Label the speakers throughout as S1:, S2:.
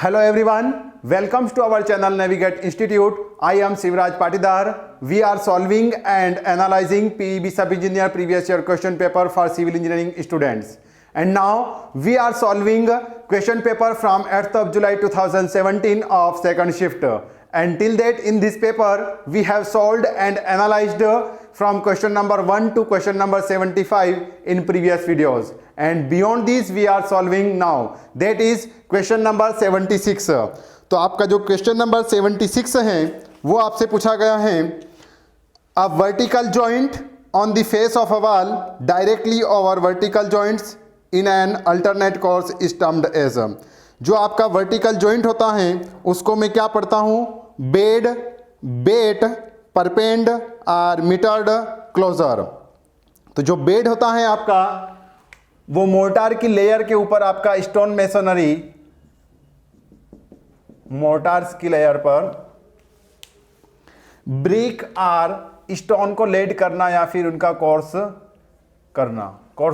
S1: Hello everyone, welcome to our channel Navigate Institute. I am Sivraj Patidar. We are solving and analyzing PEB Sub-Engineer previous year question paper for civil engineering students. And now we are solving question paper from 8th of July 2017 of second shift. And till date in this paper we have solved and analyzed from question number 1 to question number 75 in previous videos. And beyond this we are solving now, that is question number 76। तो आपका जो question number 76 है वो आपसे पूछा गया है, a vertical joint on the face of a wall directly over vertical joints in an alternate course is termed as. जो आपका वर्टिकल जॉइंट होता है उसको मैं क्या पढ़ता हूँ, बेड, बेट, परपेंड और मीटर्ड क्लोजर। तो जो बेड होता है आपका वो मोर्टार की लेयर के ऊपर आपका स्टोन मेसोनरी, मोर्टार्स की लेयर पर ब्रिक और स्टोन को लेड करना या फिर उनका कोर्स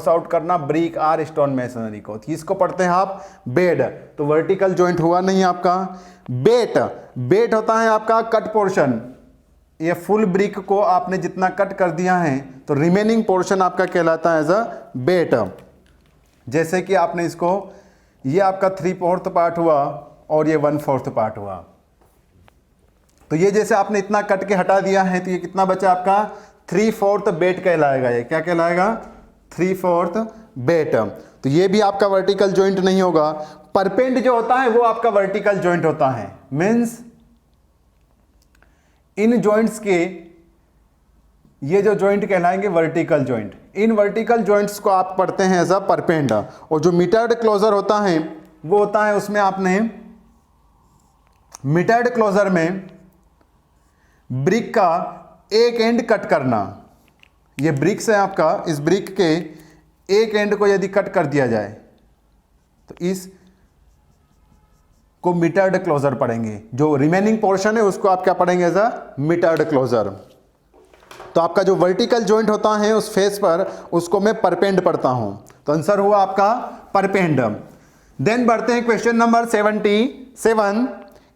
S1: आउट करना, ब्रिक और स्टोन मेसोनरी को, तो इसको पढ़ते हैं आप बेड। तो वर्टिकल जॉइंट हुआ नहीं आपका। बेट होता है आपका कट पोर्शन, ये फुल ब्रिक को आपने जितना कट कर दिया है तो रिमेनिंग पोर्शन आपका कहलाता है एज अ बेट। जैसे कि आपने इसको, ये आपका 3/4 पार्ट हुआ और ये 1/4 पार्ट हुआ, तो ये जैसे आपने इतना कट के हटा दिया है तो ये कितना बचा आपका 3/4 बेट कहलाएगा। ये क्या कहलाएगा, 3/4 बेट। तो ये भी आपका वर्टिकल जॉइंट नहीं होगा। परपेंड जो होता है वो आपका वर्टिकल जॉइंट होता है, मीन्स इन जॉइंट्स के ये जो जॉइंट कहलाएंगे वर्टिकल जॉइंट, इन वर्टिकल जॉइंट्स को आप पढ़ते हैं एज अ परपेंड। और जो मीटर्ड क्लोजर होता है वो होता है, उसमें आपने मीटर्ड क्लोजर में ब्रिक का एक एंड कट करना। ये ब्रिक्स है आपका, इस ब्रिक के एक एंड को यदि कट कर दिया जाए तो इस को मीटर्ड क्लोजर पढ़ेंगे। जो रिमेनिंग पोर्शन है उसको आप क्या पढ़ेंगे एज अ मीटर्ड क्लोजर। तो आपका जो वर्टिकल जॉइंट होता है उस फेस पर, उसको मैं परपेंड पढ़ता हूं। तो आंसर हुआ आपका परपेंड। देन बढ़ते हैं question number 77।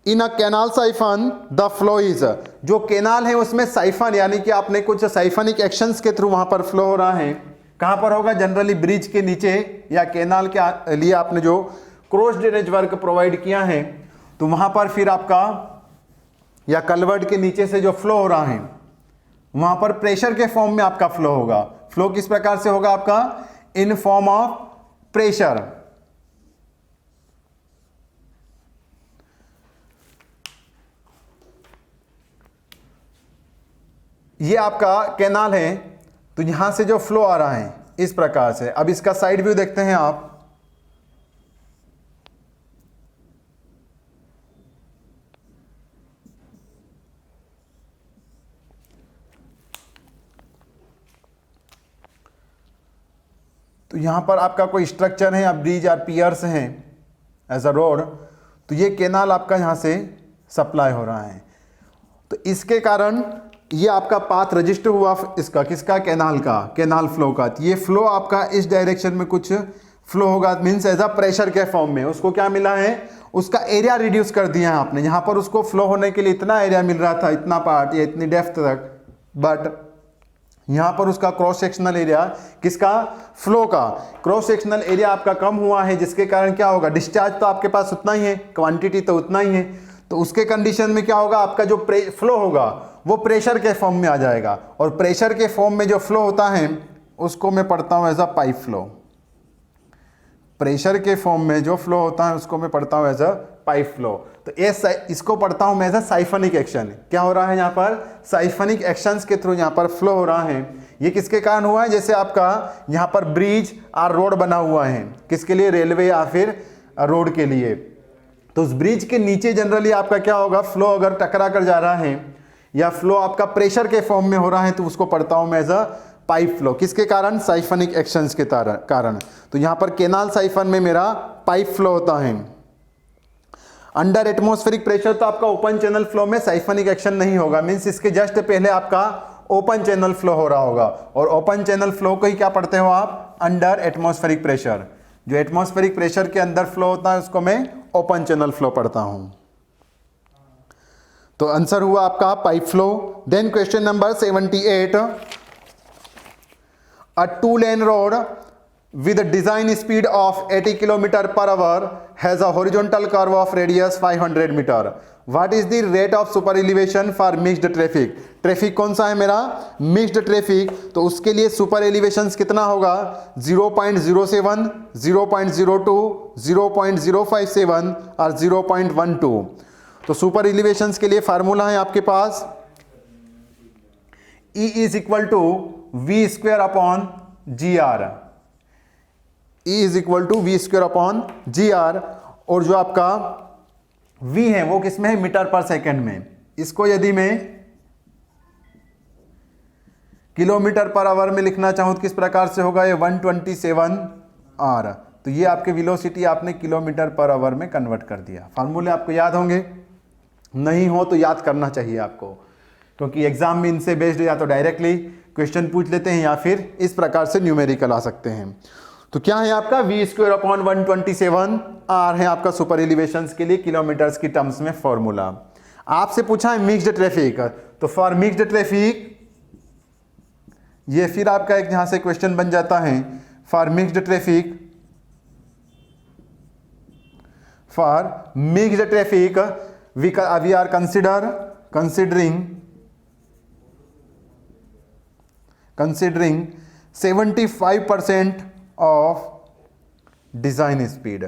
S1: In a canal siphon the flow is. जो कैनाल है उसमें साइफन यानी कि आपने कुछ साइफनिक एक्शंस के थ्रू वहां पर फ्लो हो रहा है। कहां पर होगा, जनरली ब्रिज के नीचे या कैनाल के लिए आपने जो क्रॉस ड्रेनेज वर्क प्रोवाइड किया है तो वहां पर फिर आपका, या कलवर्ट के नीचे से जो फ्लो हो रहा है वहां पर प्रेशर के फॉर्म में आपका फ्लो होगा। फ्लो किस प्रकार से होगा आपका, इन फॉर्म ऑफ प्रेशर। ये आपका कैनाल है तो यहां से जो फ्लो आ रहा है इस प्रकार से। अब इसका साइड व्यू देखते हैं आप। तो यहां पर आपका कोई स्ट्रक्चर है या ब्रिज या पियर्स हैं एज अ रोड, तो ये कैनाल आपका यहां से सप्लाई हो रहा है। तो इसके कारण ये आपका पाथ रजिस्टर हुआ इसका, किसका, कैनाल का, कैनाल फ्लो का। तो ये फ्लो आपका इस डायरेक्शन में कुछ फ्लो होगा, मीन्स एज अ प्रेशर के फॉर्म में। उसको क्या मिला है, उसका एरिया रिड्यूस कर दिया है आपने। यहाँ पर उसको फ्लो होने के लिए इतना एरिया मिल रहा था, इतना पार्ट या इतनी डेप्थ तक, बट यहाँ पर उसका क्रॉस सेक्शनल एरिया, किसका, फ्लो का क्रॉस सेक्शनल एरिया आपका कम हुआ है, जिसके कारण क्या होगा, डिस्चार्ज तो आपके पास उतना ही है, क्वांटिटी तो उतना ही है। तो उसके कंडीशन में क्या होगा, आपका जो फ्लो होगा वो प्रेशर के फॉर्म में आ जाएगा। और प्रेशर के फॉर्म में जो फ्लो होता है उसको मैं पढ़ता हूँ as a pipe flow. Pressure के फॉर्म में जो फ्लो होता है उसको मैं पढ़ता हूँ एज अ पाइप फ्लो। तो इसको पढ़ता हूँ मैं एज अ साइफनिक एक्शन। क्या हो रहा है यहाँ पर, साइफनिक एक्शंस के थ्रू यहाँ पर फ्लो हो रहा है। ये किसके कारण हुआ है, जैसे आपका यहाँ पर ब्रिज और रोड बना हुआ है, किसके लिए, रेलवे या फिर रोड के लिए। तो उस ब्रिज के नीचे जनरली आपका क्या होगा, फ्लो अगर टकरा कर जा रहा है या फ्लो आपका प्रेशर के फॉर्म में हो रहा है तो उसको पढ़ता हूं मैं एज अ पाइप फ्लो। किसके कारण, साइफनिक एक्शंस के कारण। तो यहां पर कैनाल साइफन में मेरा पाइप फ्लो होता है। अंडर एटमॉस्फेरिक प्रेशर तो आपका ओपन चैनल फ्लो में साइफनिक एक्शन नहीं होगा, मीन्स इसके जस्ट पहले आपका ओपन चैनल फ्लो हो रहा होगा। और ओपन चैनल फ्लो को ही क्या पढ़ते हो आप, अंडर एटमॉस्फेरिक प्रेशर। जो एटमॉस्फेरिक प्रेशर के अंदर फ्लो होता है उसको मैं ओपन चैनल फ्लो पढ़ता हूं। तो आंसर हुआ आपका pipe flow. Then question number 78, a 2-lane road with a design speed of 80 km/h has a horizontal curve of radius 500 meter. What is the rate of super elevation for mixed traffic? Traffic कौन सा है मेरा? Mixed traffic. तो उसके लिए super elevations कितना होगा? 0.07, 0.02, 0.057 और 0.12। तो सुपर एलिवेशंस के लिए फार्मूला है आपके पास E is equal to v square upon g r. E is equal to v square upon g r. और जो आपका V है वो किस में है? मीटर पर सेकंड में। इसको यदि मैं किलोमीटर पर आवर में लिखना चाहूं तो किस प्रकार से होगा? ये 127 आर। तो ये आपके वेलोसिटी आपने किलोमीटर पर आवर में कन्वर्ट कर दिया। फार्मूले आपको याद होंगे? नहीं हो तो याद करना चाहिए आपको, क्योंकि एग्जाम में इनसे बेस्ड या तो डायरेक्टली क्वेश्चन पूछ लेते हैं या फिर इस प्रकार से न्यूमेरिकल आ सकते हैं। तो क्या है आपका? वी स्क्वेयर अपॉन 127 आर है आपका सुपर एलिवेशंस के लिए किलोमीटर्स की टर्म्स में फॉर्मूला। आपसे पूछा है मिक्स्ड ट्रैफिक, तो फॉर मिक्स्ड ट्रैफिक ये फिर आपका एक यहां से क्वेश्चन बन जाता है। For mixed traffic, for mixed traffic we are considering 75% of design speed.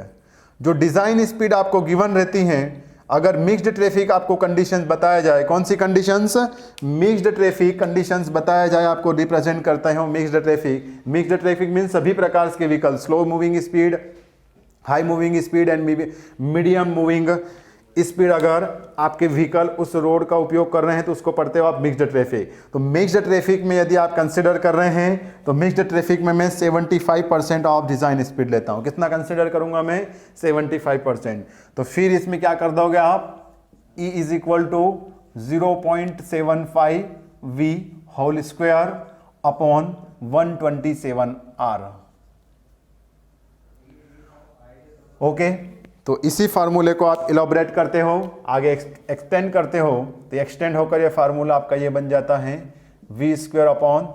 S1: जो डिजाइन स्पीड आपको गिवन रहती हैं, अगर मिक्स्ड ट्रैफिक आपको कंडीशंस बताया जाए, कौन सी कंडीशंस? मिक्स्ड ट्रैफिक कंडीशंस बताया जाए, आपको रिप्रेजेंट करता है mixed traffic. Mixed traffic means सभी प्रकार के vehicle, slow moving speed, high moving speed and medium moving speed. अगर आपके व्हीकल उस रोड का उपयोग कर रहे हैं तो उसको पढ़ते हो आप मिक्स्ड ट्रैफिक। तो मिक्स्ड ट्रैफिक में यदि आप कंसिडर कर रहे हैं तो मिक्स्ड ट्रैफिक में मैं 75% ऑफ डिजाइन स्पीड लेता हूं। कितना कंसिडर करूंगा मैं? 75%। तो फिर इसमें क्या कर दोगे आप? E is equal to 0.75 V whole square upon 127 R। Okay, तो इसी फार्मूले को आप इलाबोरेट करते हो, आगे एक्सटेंड करते हो, तो एक्सटेंड होकर ये फार्मूला आपका ये बन जाता है v square upon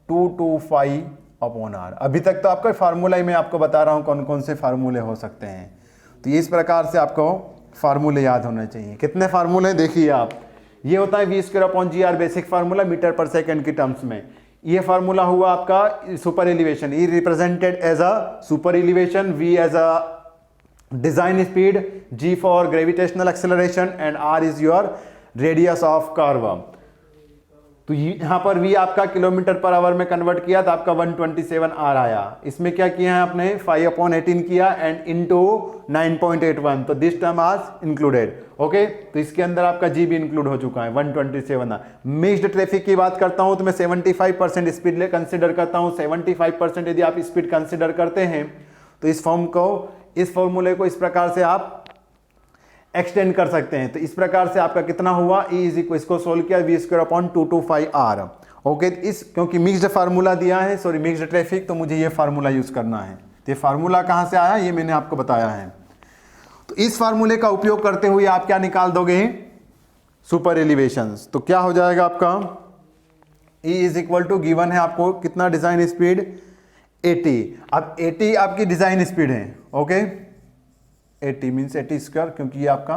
S1: 225 upon r. अभी तक तो आपका फार्मूला ही मैं आपको बता रहा हूँ कौन कौन से फार्मूले हो सकते हैं। तो इस प्रकार से आपको फार्मूले याद होने चाहिए। कितने फार्मूले देखिए आप, ये होता है v square upon g r, basic formula metre पर सेकेंड की टर्म्स में। ये फार्मूला हुआ आपका super elevation, E represented as a super elevation, V as a design speed, G for gravitational acceleration and R is your radius of curve। तो यहां पर V आपका किलोमीटर पर आवर में कन्वर्ट किया तो आपका 127 R आया। इसमें क्या किया है आपने? 5/18 किया एंड इनटू 9.81, तो दिस टर्म आज इंक्लूडेड। ओके, तो इसके अंदर आपका G भी इंक्लूड हो चुका है 127। मिक्स्ड ट्रैफिक की बात करता हूं तो मैं 75% स्पीड ले कंसिडर करता हूं। 75% यदि आप स्पीड कंसिडर करते हैं तो इस फॉर्मूले को इस प्रकार से आप एक्सटेंड कर सकते हैं। तो इस प्रकार से आपका कितना हुआ? E इज इक्वल, इसको सोल्व किया v square upon 225 R। Okay, इस क्योंकि मिक्स्ड फार्मूला दिया है, सॉरी मिक्स्ड ट्रैफिक, तो मुझे ये फार्मूला यूज करना है। तो ये फार्मूला कहां से आया ये मैंने आपको बताया है। तो इस फार्मूले का उपयोग करते हुए आप क्या निकाल दोगे? Super elevations. तो क्या हो जाएगा आपका? E is equal to given है आपको कितना डिजाइन स्पीड? 80। अब 80 आपकी डिजाइन स्पीड है। ओके, 80 मीन्स 80 स्क्वायर, क्योंकि ये आपका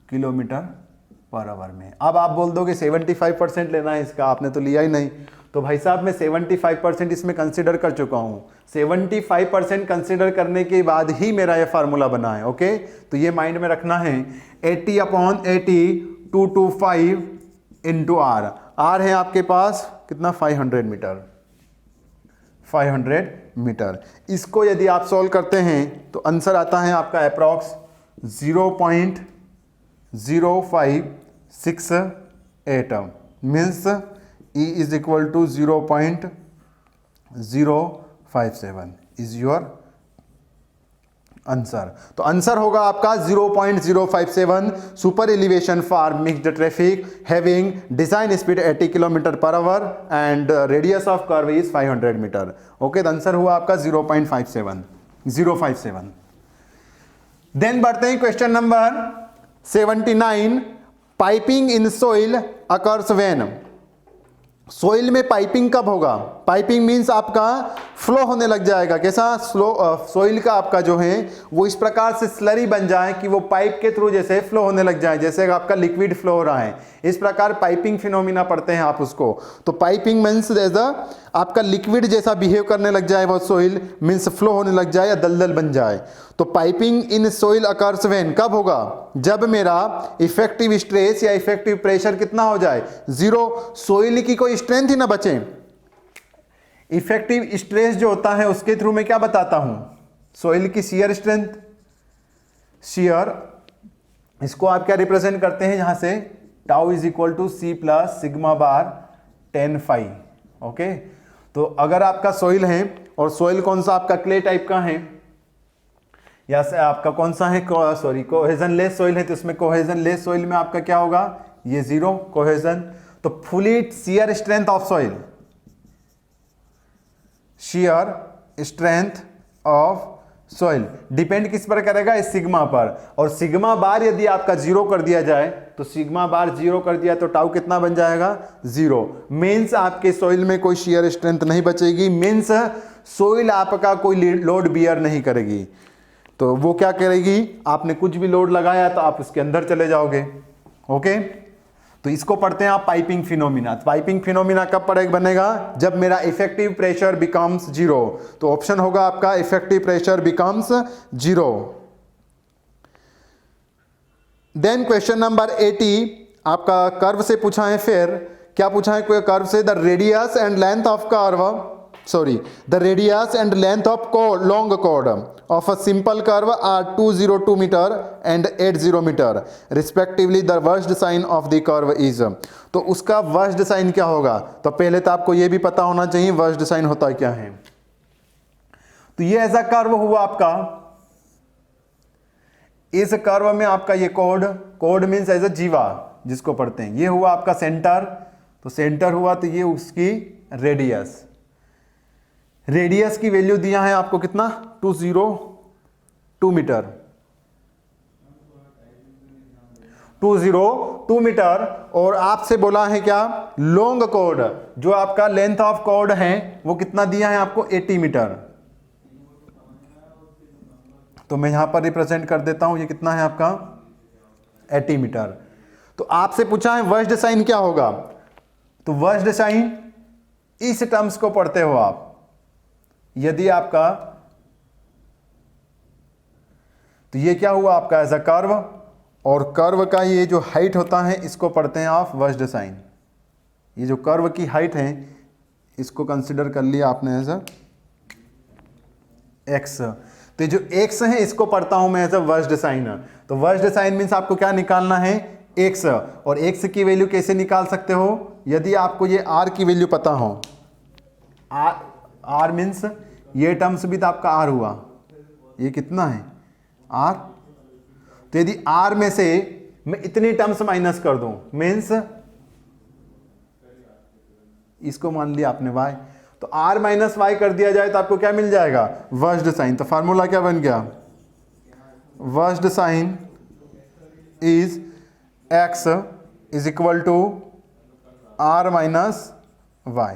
S1: किलोमीटर पर आवर में। अब आप बोल दोगे 75% लेना है इसका, आपने तो लिया ही नहीं। तो भाई साहब मैं 75% इसमें कंसिडर कर चुका हूं। 75% कंसिडर करने के बाद ही मेरा ये फार्मूला बना है। ओके, तो ये माइंड में रखना है। 80/80 225 इंटू आर। आर है आपके पास कितना? 500 मीटर। 500 मीटर। इसको यदि आप सॉल्व करते हैं तो आंसर आता है आपका approx 0.0568 means E is equal to 0.057 is your answer. तो आंसर होगा आपका 0.057 super elevation for mixed traffic having design speed 80 kilometre per hour and radius of curve is 500 metre. Okay, तो आंसर हुआ आपका 0.57। देन बढ़ते हैं question number 79। Piping in soil occurs when. Soil में piping कब होगा? पाइपिंग मीन्स आपका flow होने लग जाएगा। कैसा? सोइल का आपका जो है वो इस प्रकार से स्लरी बन जाए कि वो पाइप के थ्रू जैसे फ्लो होने लग जाए, जैसे आपका लिक्विड फ्लो हो रहा है, इस प्रकार पाइपिंग फिनोमिना पढ़ते हैं आप उसको। तो पाइपिंग मीन्स एज आपका लिक्विड जैसा बिहेव करने लग जाए वो सोइल, मीन्स फ्लो होने लग जाए या दलदल बन जाए। तो piping in soil occurs when कब होगा? जब मेरा इफेक्टिव स्ट्रेस या इफेक्टिव प्रेशर कितना हो जाए? 0। सोइल की कोई स्ट्रेंथ ही ना बचे। इफेक्टिव स्ट्रेस जो होता है उसके थ्रू मैं क्या बताता हूं? सोइल की शियर स्ट्रेंथ, शियर, इसको आप क्या रिप्रेजेंट करते हैं यहां से? Tau is equal to c plus sigma bar 10 phi. Okay, तो अगर आपका सोइल है और सोइल कौन सा आपका क्ले टाइप का है या से आपका कौन सा है, सॉरी कोहेजन लेस सोइल है, तो उसमें कोहेजन लेस सोइल में आपका क्या होगा? ये 0 कोहेजन। तो fully shear strength of soil, shear strength of soil depend किस पर करेगा? इस सिग्मा पर। और सिग्मा बार यदि आपका 0 कर दिया जाए, तो सिग्मा बार 0 कर दिया तो टाउ कितना बन जाएगा? 0। मीन्स आपके सोइल में कोई शियर स्ट्रेंथ नहीं बचेगी, मीन्स सोइल आपका कोई लोड बियर नहीं करेगी। तो वो क्या करेगी? आपने कुछ भी लोड लगाया तो आप उसके अंदर चले जाओगे। ओके, तो इसको पढ़ते हैं आप पाइपिंग फिनोमिना। पाइपिंग फिनोमिना कब बनेगा? जब मेरा इफेक्टिव प्रेशर बिकम्स 0। तो ऑप्शन होगा आपका effective pressure becomes 0। Then question number 80 आपका कर्व से पूछा है। फिर क्या पूछा है? कोई कर्व से the radius and length of curve, sorry, the radius and length of long chord of a simple curve are 202 meter and 80 meter respectively. The worst sign of the curve is, तो उसका worst sign क्या होगा? तो पहले तो आपको यह भी पता होना चाहिए वर्स्ट साइन होता क्या है। तो ये ऐसा कर्व हुआ आपका, इस कर्व में आपका ये कोड मीन्स एज अ जीवा जिसको पढ़ते हैं, ये हुआ आपका सेंटर। तो सेंटर हुआ तो ये उसकी रेडियस, रेडियस की वैल्यू दिया है आपको कितना? 202 मीटर, 202 मीटर। और आपसे बोला है क्या? लॉन्ग कॉर्ड, जो आपका लेंथ ऑफ कॉर्ड है वो कितना दिया है आपको? 80 मीटर। तो मैं यहां पर रिप्रेजेंट कर देता हूं, ये कितना है आपका? 80 मीटर। तो आपसे पूछा है वर्स्ट साइन क्या होगा? तो वर्स्ट साइन इस टर्म्स को पढ़ते हो आप। यदि आपका, तो ये क्या हुआ आपका? एज अ कर्व, और कर्व का ये जो हाइट होता है इसको पढ़ते हैं आप वर्स्ट साइन। ये जो कर्व की हाइट है इसको कंसिडर कर लिया आपने एज अ एक्स। तो ये जो एक्स है इसको पढ़ता हूं मैं एज अ वर्स्ट साइन। तो वर्स्ट साइन मीन्स आपको क्या निकालना है? एक्स। और एक्स की वैल्यू कैसे निकाल सकते हो? यदि आपको ये आर की वैल्यू पता हो। आर मीन्स ये टर्म्स भी तो आपका आर हुआ, ये कितना है? आर। तो यदि आर में से मैं इतनी टर्म्स माइनस कर दूं, मीन्स इसको मान लिया आपने y, तो r माइनस वाई कर दिया जाए तो आपको क्या मिल जाएगा? Worst sign. तो फार्मूला क्या बन गया? Versed sine is x is equal to r minus y.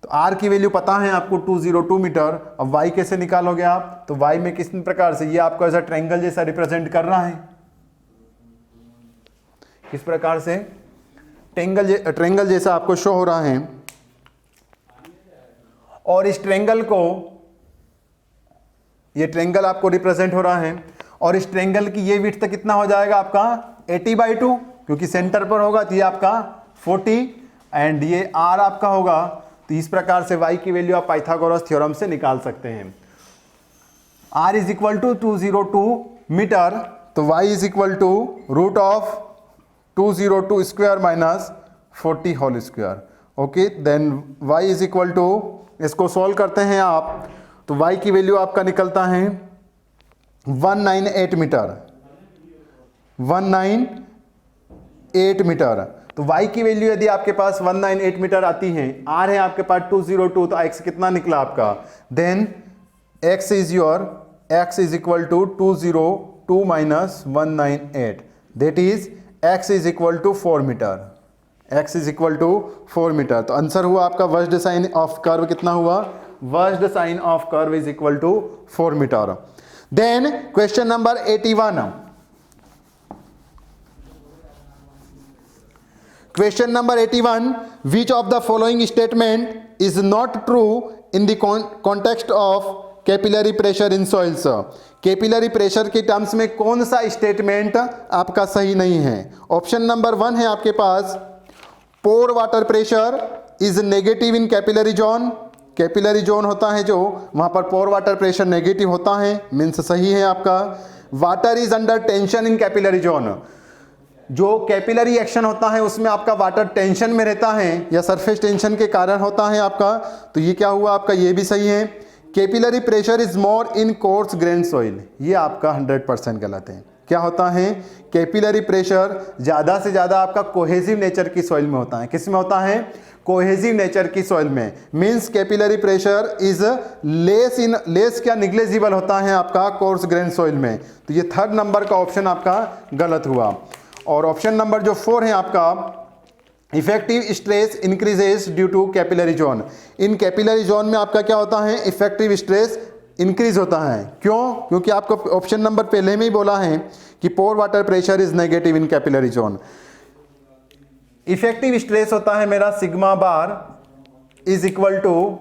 S1: तो r की वैल्यू पता है आपको 202 मीटर। अब y कैसे निकालोगे आप? तो y में किस प्रकार से, ये आपको ऐसा ट्रायंगल जैसा रिप्रेजेंट कर रहा है, किस प्रकार से? ट्रायंगल जैसा आपको शो हो रहा है। और इस ट्रायंगल को, ये ट्रायंगल आपको रिप्रेजेंट हो रहा है, और इस ट्रायंगल की ये विड्थ कितना हो जाएगा आपका? 80/2, क्योंकि सेंटर पर होगा तो ये आपका 40 एंड ये r आपका होगा। तो इस प्रकार से y की वैल्यू आप पाइथागोरस थ्योरम से निकाल सकते हैं। r is equal to 202 metre, तो y is equal to root of 202 square minus 40 whole square. Okay, then y is equal to, इसको सॉल्व करते हैं आप, तो y की वैल्यू आपका निकलता है 198 मीटर, 198 मीटर। तो y की वैल्यू यदि आपके पास 198 मीटर आती है, r है आपके पास 202, तो x कितना निकला आपका? Then x is your, x is equal to 202 2 minus 198, that is x is equal to 4 metre. x is equal to 4 metre. तो आंसर हुआ आपका वर्स्ट साइन ऑफ कर्व कितना हुआ? Versed sine of curve is equal to 4 metre. Then question number 81। Question number 81, which of the following statement is not true in the context of capillary pressure in soils? Capillary pressure के terms में कौन सा statement आपका सही नहीं है? Option number 1 है आपके पास, pore water pressure is negative in capillary zone. Capillary zone होता है जो, वहां पर पोर वाटर प्रेशर नेगेटिव होता है, मीन्स सही है आपका। Water is under tension in capillary zone, जो कैपिलरी एक्शन होता है उसमें आपका वाटर टेंशन में रहता है या सरफेस टेंशन के कारण होता है आपका, तो ये क्या हुआ आपका? ये भी सही है। Capillary pressure is more in coarse grain soil, ये आपका 100% गलत है। क्या होता है? कैपिलरी प्रेशर ज़्यादा से ज़्यादा आपका कोहेसिव नेचर की सॉइल में होता है। किस में होता है? कोहेसिव नेचर की सॉइल में। Means capillary pressure is less क्या निग्लेजिबल होता है आपका कोर्स ग्रेन सॉइल में। तो ये 3rd नंबर का ऑप्शन आपका गलत हुआ। और ऑप्शन नंबर जो 4 है आपका, effective stress increases due to capillary zone. इन कैपिलरी जोन में आपका क्या होता है? इफेक्टिव स्ट्रेस इंक्रीज होता है। क्यों? क्योंकि आपको ऑप्शन नंबर पहले में ही बोला है कि pore water pressure is negative in capillary zone. Effective stress होता है मेरा sigma bar is equal to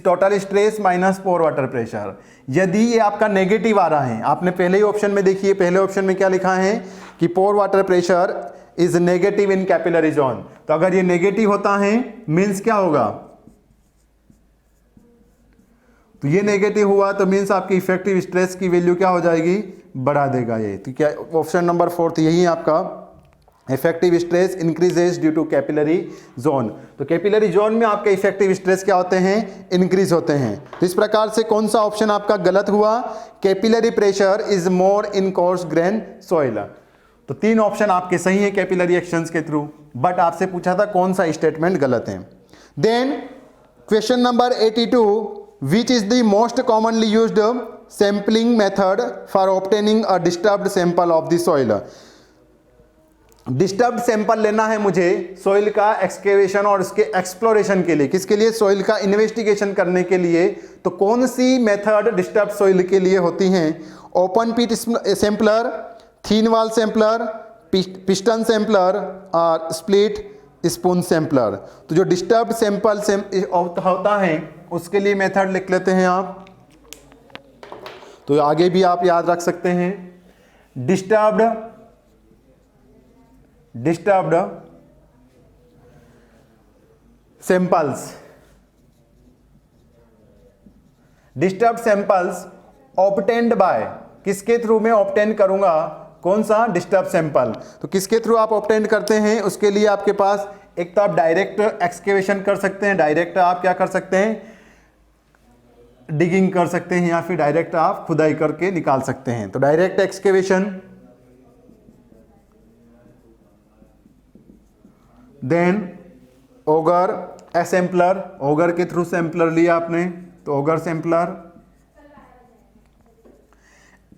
S1: total stress minus pore water pressure. यदि ये आपका नेगेटिव आ रहा है, आपने पहले ही ऑप्शन में देखिए, पहले ऑप्शन में क्या लिखा है कि pore water pressure is negative in capillary zone. तो अगर ये नेगेटिव होता है मीन्स क्या होगा? तो ये नेगेटिव हुआ तो मीन्स आपकी इफेक्टिव स्ट्रेस की वैल्यू क्या हो जाएगी? बढ़ा देगा ये। तो क्या ऑप्शन नंबर 4 यही है आपका, effective stress increases due to capillary zone. तो कैपिलरी जोन में आपके इफेक्टिव स्ट्रेस क्या होते हैं? इंक्रीज होते हैं। तो इस प्रकार से कौन सा ऑप्शन आपका गलत हुआ? Capillary pressure is more in coarse grain soil. तो 3 ऑप्शन आपके सही हैं कैपिलरी एक्शंस के थ्रू, बट आपसे पूछा था कौन सा स्टेटमेंट गलत है। Then question number 82, which is the most commonly used sampling method for obtaining a disturbed sample of the soil? Disturbed sample लेना है मुझे सॉइल का एक्सकेवेशन और उसके एक्सप्लोरेशन के लिए। किसके लिए? सॉइल का इन्वेस्टिगेशन करने के लिए। तो कौन सी मेथड डिस्टर्ब्ड सॉइल के लिए होती हैं? ओपन पिट सैंपलर, थीन वॉल सैंपलर, पिस्टन सैंपलर और स्प्लिट स्पून सैंपलर। तो जो डिस्टर्ब्ड सैंपल होता है उसके लिए मेथड लिख लेते हैं आप, तो आगे भी आप याद रख सकते हैं। डिस्टर्ब्ड सैंपल्स ऑब्टेन्ड बाय, किसके थ्रू मैं ऑब्टेन करूंगा? कौन सा? Disturb sample. तो किसके थ्रू आप ऑब्टेन करते हैं? उसके लिए आपके पास एक तो आप डायरेक्ट एक्सकेवेशन कर सकते हैं, डायरेक्ट आप क्या कर सकते हैं? डिगिंग कर सकते हैं, या फिर डायरेक्ट आप खुदाई करके निकाल सकते हैं। तो direct excavation, then auger sampler, auger के थ्रू सैंपलर लिया आपने तो auger sampler,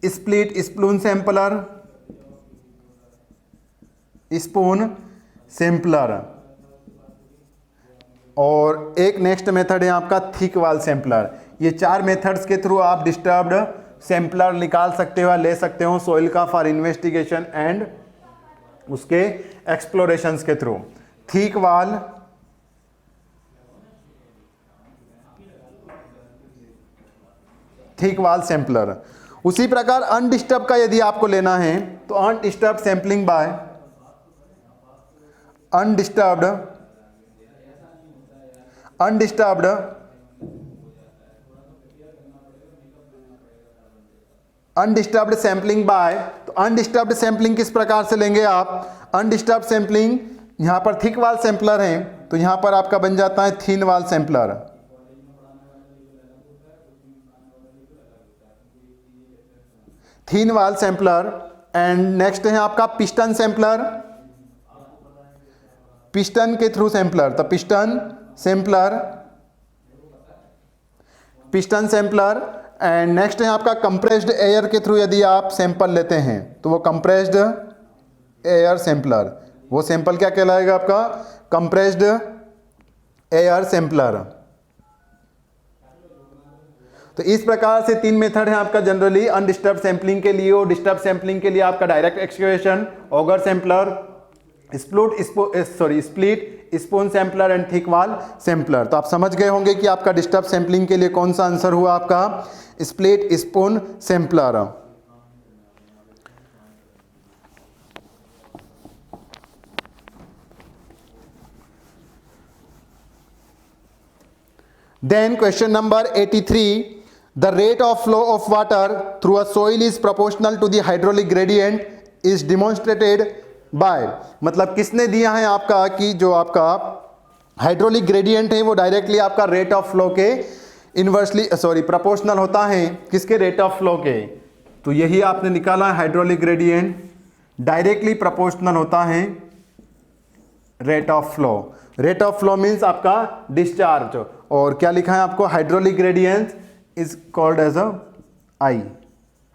S1: split spoon sampler, spoon sampler, और एक नेक्स्ट मेथड है आपका थिक वॉल सैंपलर। ये 4 मेथड्स के थ्रू आप डिस्टर्ब्ड सैंपलर निकाल सकते हो, ले सकते हो सॉइल का फॉर इन्वेस्टिगेशन एंड उसके एक्सप्लोरेशंस के through. Thick wall, thick wall sampler. उसी प्रकार अनडिस्टर्ब का यदि आपको लेना है तो undisturb sampling by undisturbed sampling by. तो अनडिस्टर्ब्ड सैंपलिंग किस प्रकार से लेंगे आप? अनडिस्टर्ब्ड सैंपलिंग, यहां पर थिक वॉल सैंपलर है तो यहां पर आपका बन जाता है thin wall sampler. Thin wall sampler and next है आपका पिस्टन सैंपलर, पिस्टन के थ्रू सैंपलर। तो पिस्टन सैंपलर एंड नेक्स्ट है आपका कंप्रेस्ड एयर के थ्रू यदि आप सैंपल लेते हैं तो वो कंप्रेस्ड एयर सैंपलर, वो सैंपल क्या कहलाएगा आपका? Compressed air sampler. तो इस प्रकार से 3 मेथड है आपका जनरली अनडिस्टर्ब सैंपलिंग के लिए, और डिस्टर्ब सैंपलिंग के लिए आपका direct excavation, auger sampler, split spoon sampler and thick wall sampler. तो आप समझ गए होंगे कि आपका डिस्टर्ब सैंपलिंग के लिए कौन सा आंसर हुआ आपका? Split spoon sampler. Then question number 83, the rate of flow of water through a soil is proportional to the hydraulic gradient is demonstrated by, मतलब किसने दिया है आपका कि जो आपका हाइड्रोलिक ग्रेडियंट है वो डायरेक्टली आपका रेट ऑफ फ्लो के इनवर्सली प्रोपोर्शनल होता है, किसके? रेट ऑफ फ्लो के। तो यही आपने निकाला, हाइड्रोलिक ग्रेडियंट डायरेक्टली प्रोपोर्शनल होता है rate of flow. Rate of flow means आपका डिस्चार्ज, और क्या लिखा है आपको? Hydraulic gradient is called as a I,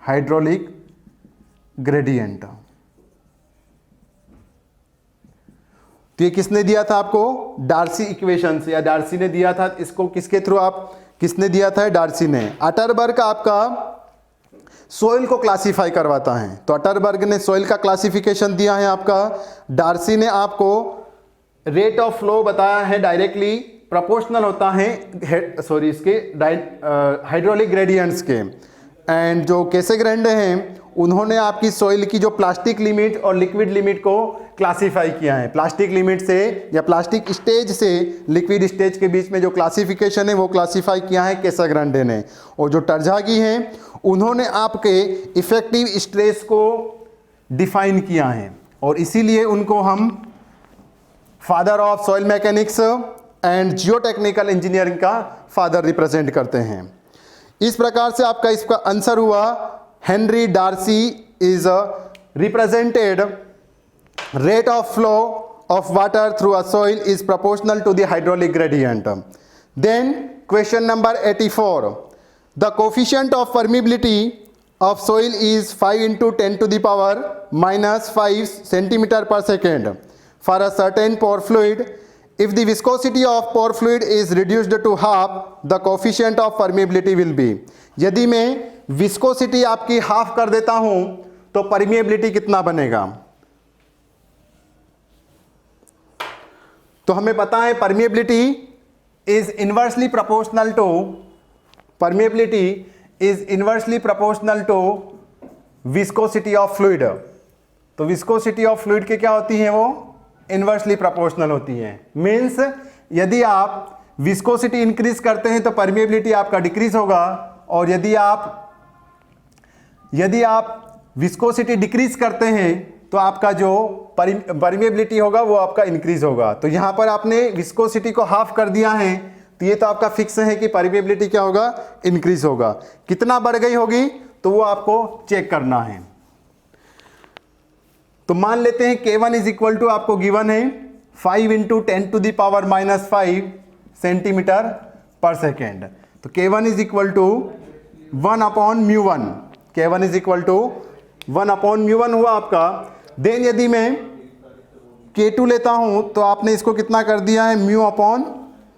S1: hydraulic gradient. तो ये किसने दिया था आपको? डार्सी इक्वेशन से, या डार्सी ने दिया था इसको, किसके थ्रू आप, किसने दिया था? डार्सी ने। अटरबर्ग आपका सोइल को क्लासिफाई करवाता है, तो अटरबर्ग ने सोइल का क्लासिफिकेशन दिया है आपका, डार्सी ने आपको रेट ऑफ फ्लो बताया है डायरेक्टली प्रोपोर्शनल होता है इसके हाइड्रोलिक ग्रेडियंट्स के। एंड जो कैसेग्रेंडे हैं उन्होंने आपकी सॉइल की जो प्लास्टिक लिमिट और लिक्विड लिमिट को क्लासिफाई किया है। प्लास्टिक लिमिट से या प्लास्टिक स्टेज से लिक्विड स्टेज के बीच में जो क्लासिफिकेशन है वो क्लासिफाई किया है कैसेग्रेंडे ने। और जो टर्जागी हैं उन्होंने आपके इफेक्टिव स्ट्रेस को डिफाइन किया है, और इसीलिए उनको हम father of soil mechanics and geotechnical engineering का फादर रिप्रेजेंट करते हैं। इस प्रकार से आपका इसका आंसर हुआ Henry Darcy is represented rate of flow of water through a soil is proportional to the hydraulic gradient. Then question number 84, the coefficient of permeability of soil is 5 into 10 to the power minus 5 centimeter per second for a certain pore fluid. If the viscosity of pore fluid is reduced to half, the coefficient of permeability will be. यदि मैं viscosity आपकी half कर देता हूं तो permeability कितना बनेगा? तो हमें पता है permeability is inversely proportional to viscosity of fluid. तो विस्कोसिटी ऑफ फ्लूइड के क्या होती हैं? वो इनवर्सली प्रोपोर्शनल होती हैं। मीन्स यदि आप विस्कोसिटी इंक्रीज करते हैं तो परमिएबिलिटी आपका डिक्रीज होगा, और यदि आप विस्कोसिटी डिक्रीज करते हैं तो आपका जो परमिएबिलिटी होगा वो आपका इंक्रीज होगा। तो यहां पर आपने विस्कोसिटी को हाफ कर दिया है, तो ये तो आपका फिक्स है कि परमिएबिलिटी क्या होगा? इंक्रीज होगा। कितना बढ़ गई होगी तो वो आपको चेक करना है। तो मान लेते हैं K1 इज इक्वल टू आपको गिवन है 5 into 10 to the power minus 5 centimetre per second. तो K1 is equal to 1/μ1, K1 is equal to 1/μ1 हुआ आपका। देन यदि मैं K2 लेता हूं तो आपने इसको कितना कर दिया है?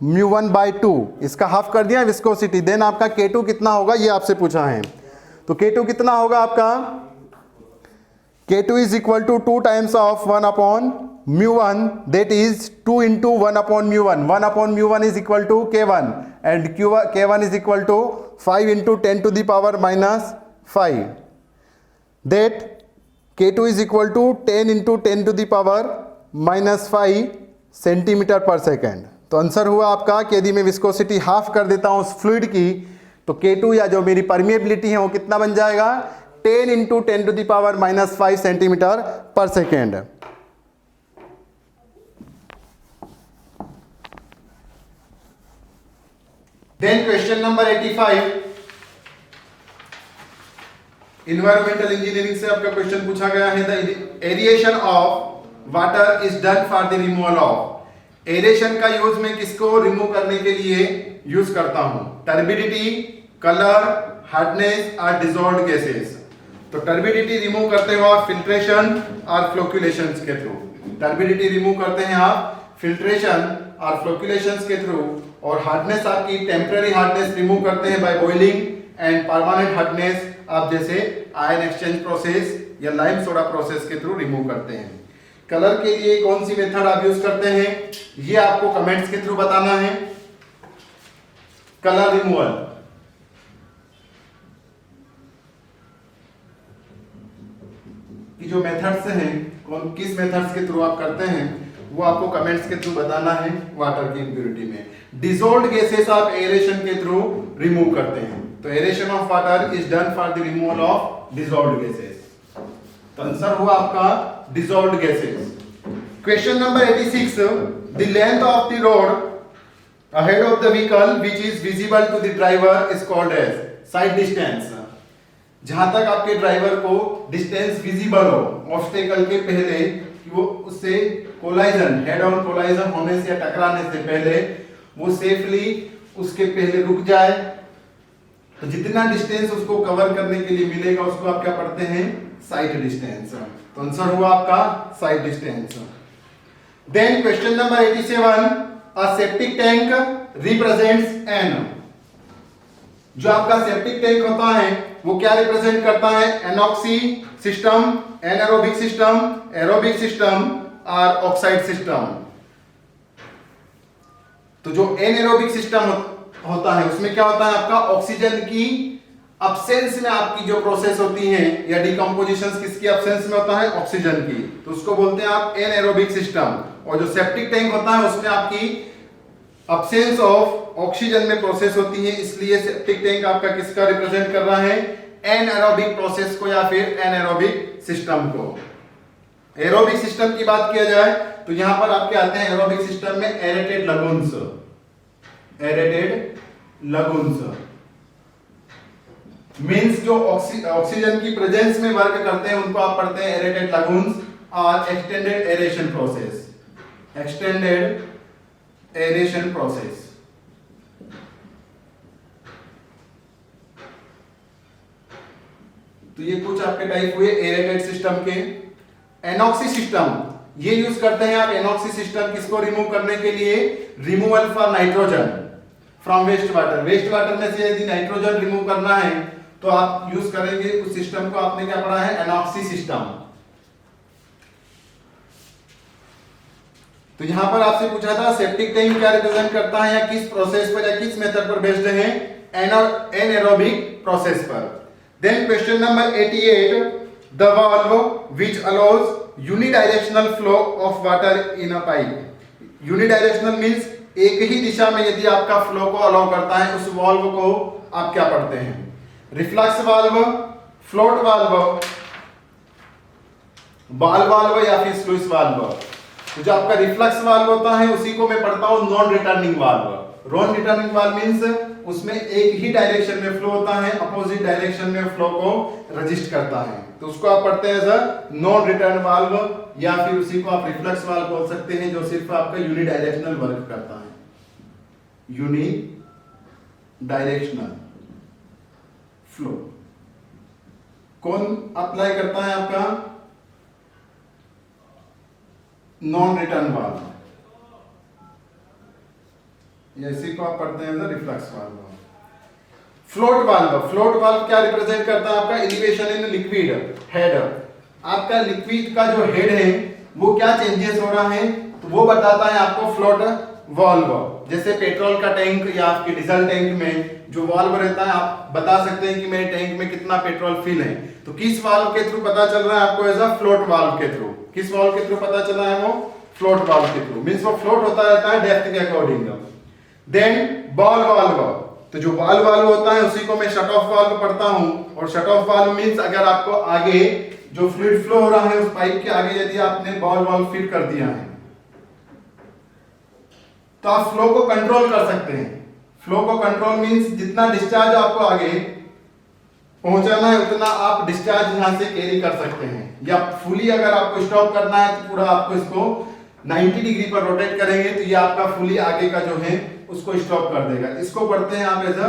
S1: μ/μ1/2, इसका हाफ कर दिया है विस्कोसिटी। देन आपका K2 कितना होगा ये आपसे पूछा है। तो K2 कितना होगा आपका? K2 is equal to 2 times of 1/μ1, that is 2 into 1/μ1। 1/μ1 is equal to K1 and K1 is equal to 5 into 10 to the power minus 5, that K2 is equal to 10 into 10 to the power minus 5 centimetre per second. तो answer हुआ आपका कि यदि मैं viscosity half कर देता हूं उस फ्लूइड की तो K2 या जो मेरी परमिएबिलिटी है वो कितना बन जाएगा? 10 into 10 to the power minus 5 centimetre per second. Then question number 85, environmental engineering से आपका क्वेश्चन पूछा गया है। The aeration of water is done for the removal of. Aeration का यूज मैं किसको रिमूव करने के लिए यूज करता हूं? टर्बिडिटी, कलर, हार्डनेस और डिसॉल्व्ड गैसेस। तो टर्बिडिटी रिमूव करते हो आप फिल्ट्रेशन और फ्लोक्यूलेशंस के थ्रू। टर्बिडिटी रिमूव करते हैं आप फिल्ट्रेशन और फ्लोक्यूलेशंस के थ्रू, और हार्डनेस आपकी टेम्पररी हार्डनेस रिमूव करते हैं by boiling, and permanent hardness आप जैसे आयन एक्सचेंज प्रोसेस या लाइम सोडा प्रोसेस के थ्रू रिमूव करते हैं। कलर के लिए कौन सी मेथड आप यूज करते हैं ये आपको कमेंट्स के थ्रू बताना है। कलर रिमूवल, की जो मेथड्स हैं कौन किस मेथड्स के थ्रू आप करते हैं वो आपको कमेंट्स के थ्रू बताना है वाटर की इंप्योरिटी में। डिसॉल्व्ड गैसेस आप एरेशन के थ्रू रिमूव करते हैं। तो aeration of water is done for the removal of dissolved gases. तो आंसर हुआ आपका dissolved gases. Question number 86, the length of the road ahead of the vehicle which is visible to the driver is called as side distance। जहां तक आपके driver को distance visible हो obstacle के पहले, कि वो उससे कोलाइजन हेड ऑन कोलाइजन होने से या टकराने से पहले वो सेफली उसके पहले रुक जाए, तो जितना डिस्टेंस उसको कवर करने के लिए मिलेगा उसको आप क्या पढ़ते हैं, साइड डिस्टेंस। तो आंसर हुआ आपका sight distance. Then question number 87, a septic tank represents an. जो आपका सेप्टिक टैंक होता है वो क्या रिप्रेजेंट करता है, anoxic system, anaerobic system, aerobic system और ऑक्साइड सिस्टम। तो जो एनारोबिक सिस्टम होता है उसमें क्या होता है, आपका ऑक्सीजन की अब्सेंस में आपकी जो प्रोसेस होती है या डिकम्पोजिशन किसकी अब्सेंस में होता है, ऑक्सीजन की, तो उसको बोलते हैं आप एनारोबिक सिस्टम। और जो सेप्टिक टैंक होता है उसमें आपकी अब्सेंस ऑफ ऑक्सीजन में प्रोसेस होती है, इसलिए सेप्टिक टैंक आपका किसका रिप्रेजेंट कर रहा है, एनारोबिक प्रोसेस को या फिर एनारोबिक सिस्टम को। एरोबिक सिस्टम की बात किया जाए तो यहां पर आपके आते हैं एरोबिक सिस्टम में aerated lagoons. Aerated lagoons means जो ऑक्सीजन की प्रेजेंस में वर्क करते हैं उनको आप पढ़ते हैं एरेटेड लगून्स और extended aeration process. Extended aeration process. तो ये कुछ आपके टाइप हुए एरेटेड सिस्टम के। एनॉक्सी सिस्टम ये यूज करते हैं आप एनॉक्सी सिस्टम किसको रिमूव करने के लिए, removal for nitrogen from waste water. Waste water में से यदि नाइट्रोजन रिमूव करना है तो आप यूज करेंगे उस सिस्टम को, आपने क्या पढ़ा है, एनॉक्सी सिस्टम। तो यहां पर आपसे पूछा था सेप्टिक टैंक क्या रिप्रेजेंट करता है या किस प्रोसेस पर या किस मेथड पर बेस्ड है, एनारोबिक प्रोसेस पर। Then question number 88, the valve which allows unidirectional flow of water in a pipe. Unidirectional means एक ही दिशा में यदि आपका फ्लो को अलाउ करता है, उस वाल्व को आप क्या पढ़ते हैं, reflux valve, float valve, ball valve या फिर स्लुइस वाल्व। तो जो आपका रिफ्लक्स वाल्व होता है उसी को मैं पढ़ता हूं non returning valve. Non returning valve means उसमें एक ही डायरेक्शन में फ्लो होता है, अपोजिट डायरेक्शन में फ्लो को रजिस्ट करता है, तो उसको आप पढ़ते हैं सर नॉन रिटर्न वाल्व, या फिर उसी को आप रिफ्लक्स वाल्व बोल सकते हैं जो सिर्फ आपका यूनिडायरेक्शनल वर्क करता है। यूनि डायरेक्शनल फ्लो कौन अप्लाई करता है, आपका नॉन रिटर्न वाल्व, इसी को आप पढ़ते हैं reflux valve. Float valve, float valve क्या रिप्रेजेंट करता है, आपका एलिवेशन इन लिक्विड हेड। आपका लिक्विड का जो हेड है वो क्या चेंजेस हो रहा है, तो वो बताता है आपको फ्लोट वाल्व। जैसे पेट्रोल का टैंक या आपके डीजल टैंक में जो वाल्व रहता है, आप बता सकते हैं कि मेरे टैंक में कितना पेट्रोल फिल है, तो किस वाल्व के थ्रू पता चल रहा है आपको, एज अ फ्लोट वाल्व के थ्रू। किस वाल्व के थ्रू पता चला है, वो फ्लोट वाल्व के थ्रू, मींस वो फ्लोट होता रहता है डेप्थ के अकॉर्डिंग। देन बॉल वाल्व, तो जो बॉल वाल्व होता है उसी को मैं शट ऑफ वाल्व पढ़ता हूं, और शट ऑफ वाल्व मींस अगर आपको आगे जो फ्लूइड फ्लो हो रहा है उस पाइप के आगे यदि आपने बॉल वाल्व फिट कर दिया है तो आप फ्लो को कंट्रोल कर सकते हैं। फ्लो को कंट्रोल मींस जितना डिस्चार्ज आपको आगे पहुंचाना है उतना आप डिस्चार्ज यहां से कैरी कर सकते हैं, या फुली अगर आपको स्टॉप करना है तो पूरा आपको इसको 90 डिग्री पर रोटेट करेंगे तो ये आपका फुली आगे का जो है उसको स्टॉप कर देगा। इसको पढ़ते हैं आप एज अ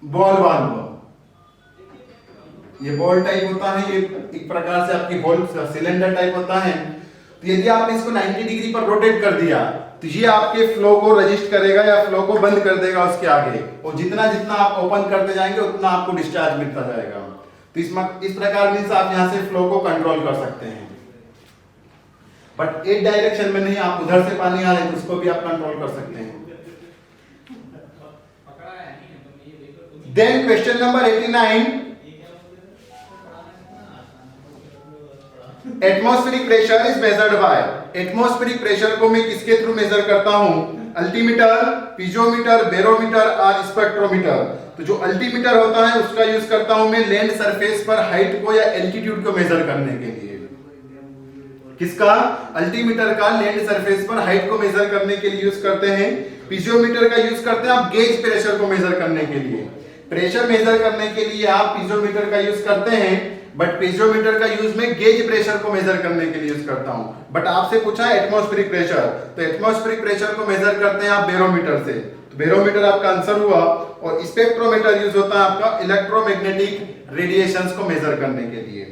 S1: बॉल वाल्व, ये बॉल टाइप होता है, ये एक प्रकार से आपकी बॉल सिलेंडर टाइप होता है। तो यदि आपने इसको 90 डिग्री पर रोटेट कर दिया तो ये आपके फ्लो को रजिस्ट करेगा या फ्लो को बंद कर देगा उसके आगे, और जितना जितना आप ओपन करते जाएंगे उतना आपको डिस्चार्ज मिलता जाएगा। तो इस प्रकार मींस आप यहां से फ्लो को कंट्रोल कर सकते हैं, बट एक डायरेक्शन में नहीं, आप उधर से पानी आ रहे हैं तो उसको भी आप कंट्रोल कर सकते हैं। Then question number 89, atmospheric pressure is measured by. Atmospheric pressure को मैं किसके थ्रू मेजर करता हूं? अल्टीमीटर, पीजोमीटर, बैरोमीटर और स्पेक्ट्रोमीटर। तो जो अल्टीमीटर होता है उसका यूज करता हूं मैं लैंड सरफेस पर हाइट को या एल्टीट्यूड को मेजर करने के लिए। किसका? अल्टीमीटर का लैंड सरफेस पर हाइट को मेजर करने के लिए यूज करते हैं। पीजोमीटर का यूज करते हैं आप गेज प्रेशर को मेजर करने के लिए। प्रेशर मेजर करने के लिए आप पीजोमीटर का यूज करते हैं, बट पीजोमीटर का यूज मैं गेज प्रेशर को मेजर करने के लिए यूज करता हूं। बट आपसे पूछा है एटमॉस्फेरिक प्रेशर, तो एटमॉस्फेरिक प्रेशर को मेजर करते हैं आप बैरोमीटर से, तो बैरोमीटर आपका आंसर हुआ। और स्पेक्ट्रोमीटर यूज होता है आपका इलेक्ट्रोमैग्नेटिक रेडिएशंस को मेजर करने के लिए।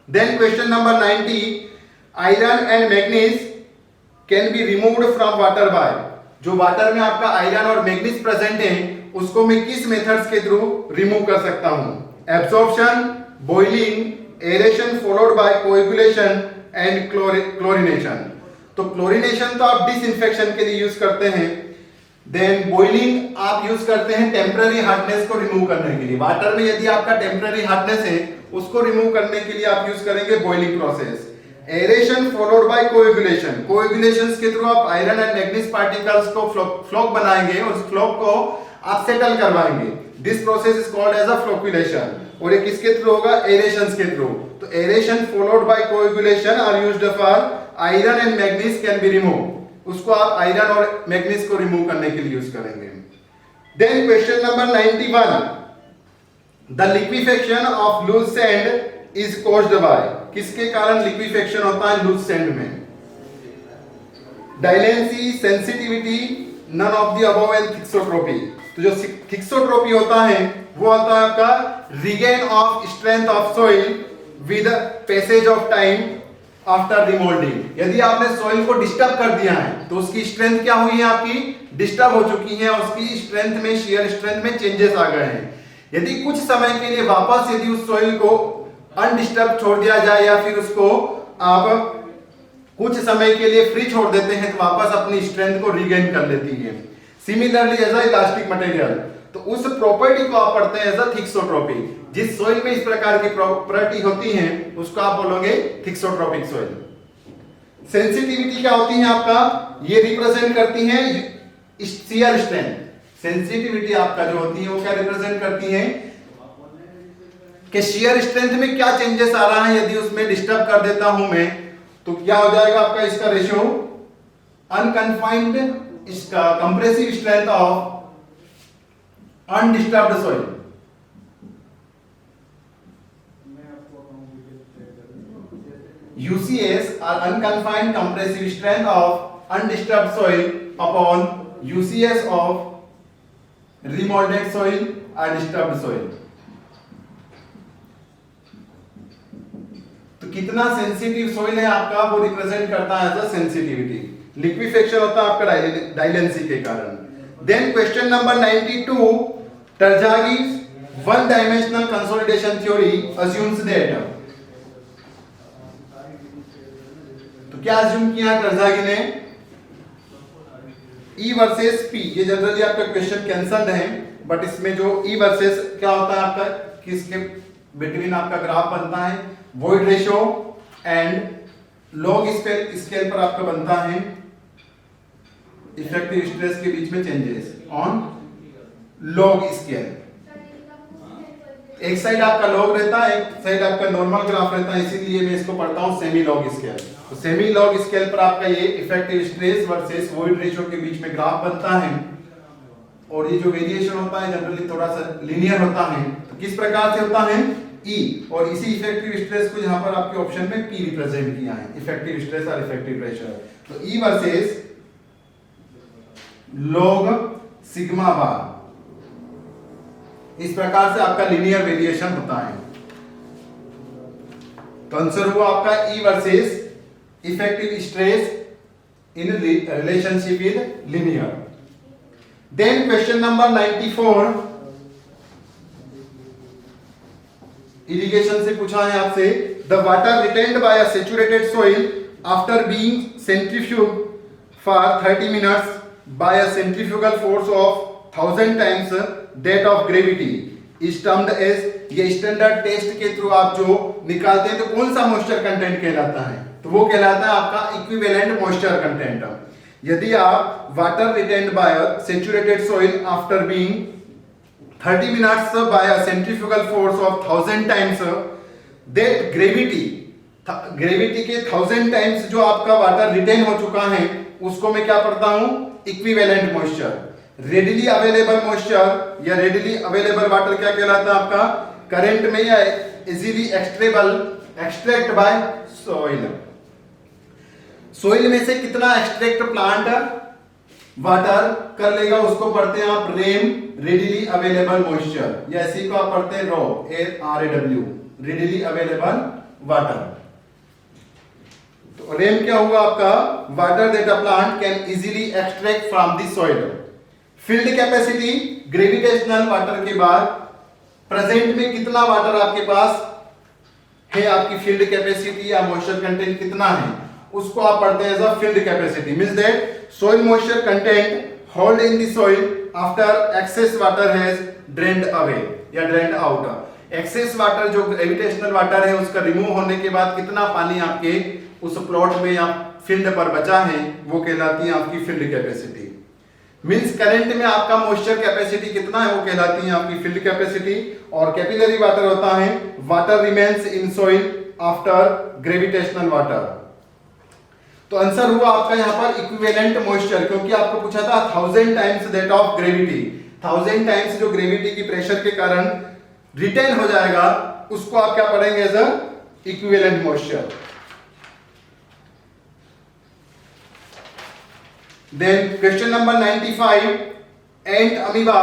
S1: Then question number 90, iron and manganese can be removed from water by. जो वाटर में आपका आयरन और मैग्नीज प्रेजेंट है उसको मैं किस मेथड्स के थ्रू रिमूव कर सकता हूं? Absorption, boiling, aeration followed by coagulation and chlorination. तो क्लोरिनेशन तो आप डिसइंफेक्शन के लिए यूज करते हैं, देन बॉइलिंग आप यूज करते हैं टेम्पररी हार्डनेस को रिमूव करने के लिए। वाटर में यदि आपका टेम्पररी हार्डनेस है उसको रिमूव करने के लिए आप यूज करेंगे boiling process. Aeration followed by coagulation, coagulations के थ्रू आप आयरन एंड मैग्नीज पार्टिकल्स को फ्लोक बनाएंगे और उस फ्लोक को आप सेटल करवाएंगे। This process is called as a flocculation. और ये किसके थ्रू होगा? एरेशंस के थ्रू। तो aeration followed by coagulation are used for iron and manganese can be remove. उसको आप आयरन और मैग्नीज को रिमूव करने के लिए यूज करेंगे। Then question number 91, the liquefaction of loose sand is caused by. किसके कारण लिक्विफेक्शन होता है लूज सैंड में? Dilatancy, sensitivity, none of the above and thixotropy. तो जो थिक्सोट्रोपी होता है वो होता है आपका regain of strength of soil with passage of time after remoulding. यदि आपने सॉइल को डिस्टर्ब कर दिया है तो उसकी स्ट्रेंथ क्या हुई है? आपकी डिस्टर्ब हो चुकी है, उसकी स्ट्रेंथ में, शियर स्ट्रेंथ में चेंजेस आ गए हैं। यदि कुछ समय के लिए वापस यदि उस सॉइल को अनडिस्टर्ब छोड़ दिया जाए या फिर उसको आप कुछ समय के लिए फ्री छोड़ देते हैं तो वापस अपनी स्ट्रेंथ को रिगेन कर लेती है। Similarly as a elastic material, तो उस प्रॉपर्टी को आप पढ़ते हैं एज अ थिक्सोट्रोपी। जिस सॉइल में इस प्रकार की प्रॉपर्टी होती है उसको आप बोलोगे थिक्सोट्रोपिक सॉइल। सेंसिटिविटी क्या होती है आपका? ये रिप्रेजेंट करती है शियर स्ट्रेंथ। सेंसिटिविटी आपका जो होती है वो क्या रिप्रेजेंट करती है कि शियर स्ट्रेंथ में क्या चेंजेस आ रहा है। यदि उसमें डिस्टर्ब कर देता हूं मैं तो क्या हो जाएगा आपका इसका रेशियो? अनकन्फाइंड, इसका compressive strength of undisturbed soil. UCS or unconfined compressive strength of undisturbed soil upon UCS of remolded soil or disturbed soil। तो कितना सेंसिटिव सॉइल है आपका वो रिप्रेजेंट करता है एज अ सेंसिटिविटी। लिक्विफेक्शन होता है आपका डाइलेंसी के कारण। Then question number 92, Terzaghi's one dimensional consolidation theory assumes that। तो क्या assume किया टरजागी ने? E versus P। ये जनरली आपका क्वेश्चन कैंसल्ड है, बट इसमें जो E वर्सेस क्या होता है आपका, किसके बिटवीन आपका ग्राफ बनता है? Void ratio and log scale पर आपका बनता है इफेक्टिव स्ट्रेस के बीच में चेंजेस ऑन लॉग स्केल। एक साइड आपका लॉग रहता है, एक साइड आपका नॉर्मल ग्राफ रहता है, इसीलिए मैं इसको पढ़ता हूं सेमी लॉग स्केल। तो सेमी लॉग स्केल पर आपका ये effective stress versus void ratio के बीच में ग्राफ बनता है, और ये जो वेरिएशन होता है जनरली थोड़ा सा लीनियर होता है। तो किस प्रकार से होता है? E, और इसी इफेक्टिव स्ट्रेस को यहां पर आपके ऑप्शन में P रिप्रेजेंट किया है, इफेक्टिव स्ट्रेस और इफेक्टिव प्रेशर। तो E वर्सेस लॉग सिग्मा बार। इस प्रकार से आपका लीनियर वेरिएशन होता है। तो आंसर हुआ आपका E versus effective stress in relationship with linear. Then question number 94 irrigation से पूछा है आपसे, the water retained by a saturated soil after being centrifuge for 30 minutes by a centrifugal force of 1000 times that of gravity is termed as, ये standard test के through आप जो निकालते हैं तो कौन सा मॉइस्चर कंटेंट कहलाता है, तो वो कहलाता है आपका इक्विवेलेंट मॉइस्चर कंटेंट। यदि आप water retained bye saturated soil after being 30 minutes by a centrifugal force of 1000 times that gravity के 1000 टाइम्स जो आपका वाटर रिटेन हो चुका है उसको मैं क्या पढ़ता हूं, equivalent moisture. Readily available moisture या रेडिली अवेलेबल वाटर क्या कहलाता है आपका, करंट में या easily extract by soil. Soil में से कितना एक्सट्रैक्ट प्लांट वाटर कर लेगा उसको पढ़ते हैं आप रेम, रेडिली अवेलेबल मॉइस्चर, या इसी को आप पढ़ते हैं रो, RAW, रेडिली अवेलेबल वाटर। तो रेम क्या हुआ आपका, water that a plant can easily extract from the soil. Field capacity, gravitational water के बाद प्रेजेंट में कितना वाटर आपके पास है, आपकी फील्ड कैपेसिटी या मॉइस्चर कंटेंट कितना है उसको आप पढ़ते हैं as a field capacity. Means that soil moisture content held in the soil after excess water has drained away या drained out। excess water जो gravitational water है उसका रिमूव होने के बाद कितना पानी आपके उस प्लॉट में या फील्ड पर बचा है वो कहलाती है आपकी फील्ड कैपेसिटी। मींस करंट में आपका मॉइस्चर कैपेसिटी कितना है वो कहलाती है आपकी फील्ड कैपेसिटी। और कैपिलरी वाटर होता है water remains in soil after gravitational water. तो आंसर हुआ आपका यहां पर इक्विवेलेंट मॉइस्चर, क्योंकि आपको पूछा था 1000 times that of gravity, 1000 times जो ग्रेविटी की प्रेशर के कारण रिटेन हो जाएगा उसको आप क्या पढ़ेंगे as a equivalent moisture. Then question number 95, Entamoeba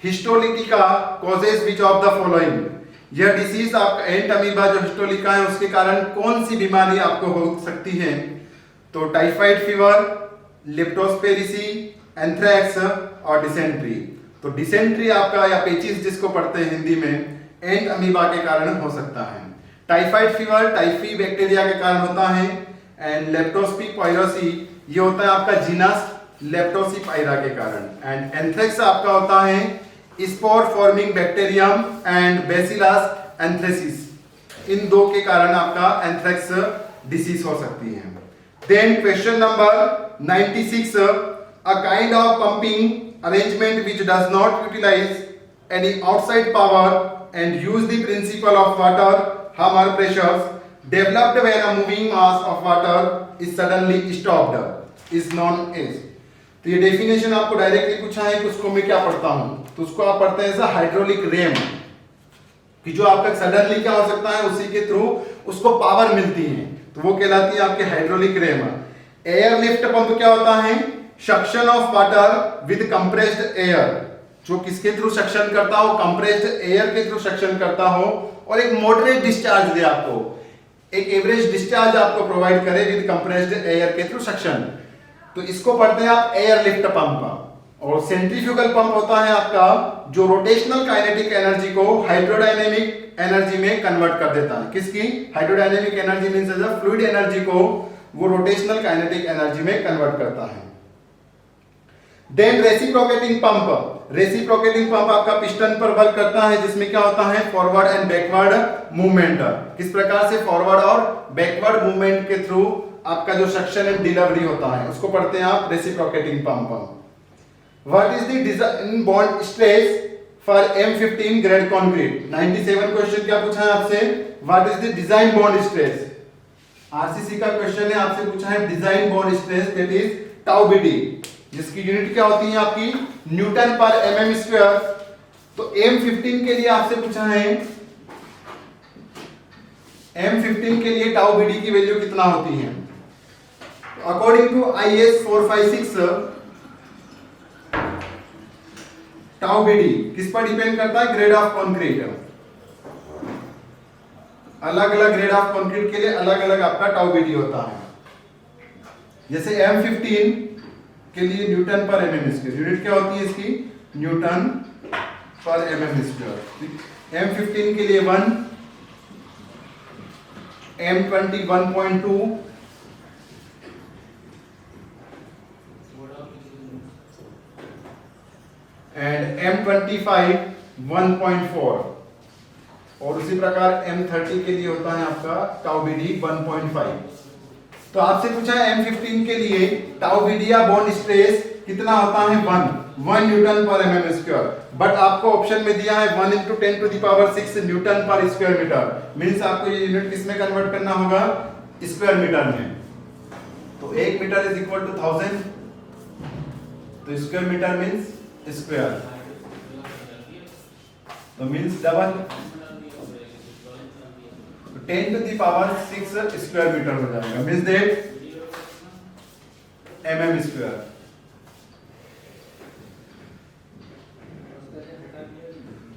S1: histolytica causes which of the following, यह डिसीज आपका एंट अमीबा जो हिस्टोलिका है उसके कारण कौन सी बीमारी आपको हो सकती है, तो टाइफाइड फीवर, लेप्टोस्पिरेसी, एंथ्रैक्स और डिसेंट्री। तो डिसेंट्री आपका या पेचिस जिसको पढ़ते हैं हिंदी में, एंट अमीबा के कारण हो सकता है। टाइफाइड फीवर टाइफी बैक्टीरिया के कारण होता है, एंड लेप्टोस्पिरेसी ये होता है आपका जीनस लेप्टोस्पिरा के कारण, एंड एंथ्रैक्स आपका होता है spore forming bacterium and bacillus anthracis. इन दो के कारण आपका एंथ्रैक्स डिसीज हो सकती है। Then question number 96, a kind of pumping arrangement which does not utilize any outside power and use the principle of water hammer pressures developed when a moving mass of water is suddenly stopped is known as। तो ये definition आपको directly पूछा है कि उसको मैं क्या पढ़ता हूं, तो उसको आप पढ़ते हैं हाइड्रोलिक रैम, कि जो आपका सडनली क्या हो सकता है उसी के थ्रू उसको पावर मिलती है, तो वो कहलाती है आपके hydraulic RAM. Air lift pump क्या होता है, suction of water with compressed air, जो किसके थ्रू सक्शन करता हो, कंप्रेस्ड एयर के थ्रू सक्शन करता हो और एक मॉडरेट डिस्चार्ज दे आपको, एक एवरेज डिस्चार्ज आपको प्रोवाइड करे विद कंप्रेस्ड एयर के थ्रू सक्शन, तो इसको पढ़ते हैं आप एयर लिफ्ट पंप। और सेंट्रीफ्यूगल पंप होता है आपका जो रोटेशनल काइनेटिक एनर्जी को हाइड्रोडायनेमिक एनर्जी में कन्वर्ट कर देता है। किसकी, hydrodynamic energy means fluid energy को वो रोटेशनल काइनेटिक एनर्जी में कन्वर्ट करता है। Then reciprocating pump, reciprocating pump आपका पिस्टन पर वर्क करता है जिसमें क्या होता है फॉरवर्ड एंड बैकवर्ड मूवमेंट। किस प्रकार से फॉरवर्ड और बैकवर्ड मूवमेंट के थ्रू आपका जो सक्शन एंड डिलीवरी होता है उसको पढ़ते हैं आप reciprocating pump. What is the design bond stress for M15 grade concrete? 97 question क्या पूछा है आपसे, What is the design bond stress? RCC का क्वेश्चन है, आपसे पूछा है design bond stress that is tau BD, जिसकी यूनिट क्या होती है आपकी न्यूटन पर mm स्क्वायर। तो M15 के लिए आपसे पूछा है M15 के लिए टाउ BD की वैल्यू कितना होती है। According to IS 456 tau bd किस पर डिपेंड करता है? Grade of concrete. अलग अलग ग्रेड ऑफ कंक्रीट के लिए अलग अलग आपका टाउ बीडी होता है। जैसे M15 के लिए Newton per mm square, unit क्या होती है इसकी? Newton per mm square. M15 के लिए 1, M20 1.2, एंड M25 1.4, और उसी प्रकार M30 के लिए होता है आपका टाउ बीडी 1.5। तो आपसे पूछा है M15 के लिए टाउ बीडी या बॉन्ड स्ट्रेस कितना होता है? 1 Newton per mm square, but आपको ऑप्शन में दिया है 1 × 10⁶ न्यूटन पर स्क्वायर मीटर। मींस आपको ये यूनिट किस में कन्वर्ट करना होगा? स्क्वायर मीटर में। तो 1 मीटर इज इक्वल टू 1000, तो स्क्वायर मीटर मींस स्क्वायर, तो मींस डबल, तो 10⁶ स्क्वायर मीटर हो जाएगा, मींस दैट mm स्क्वायर।